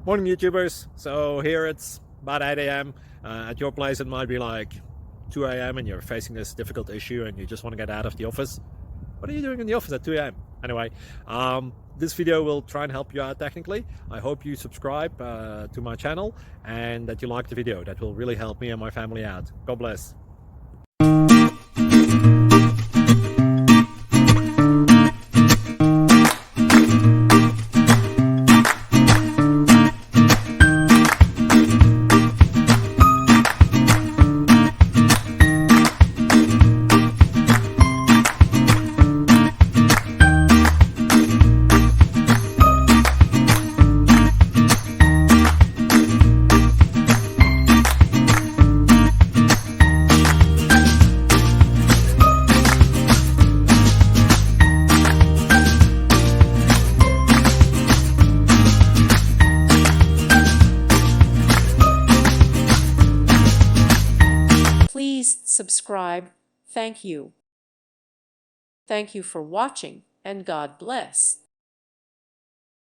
Morning YouTubers. So here it's about 8 a.m. At your place it might be like 2 a.m. and you're facing this difficult issue and you just want to get out of the office. What are you doing in the office at 2 a.m.? Anyway, this video will try and help you out technically. I hope you subscribe to my channel and that you like the video. That will really help me and my family out. God bless. Please subscribe. Thank you. Thank you for watching, and God bless.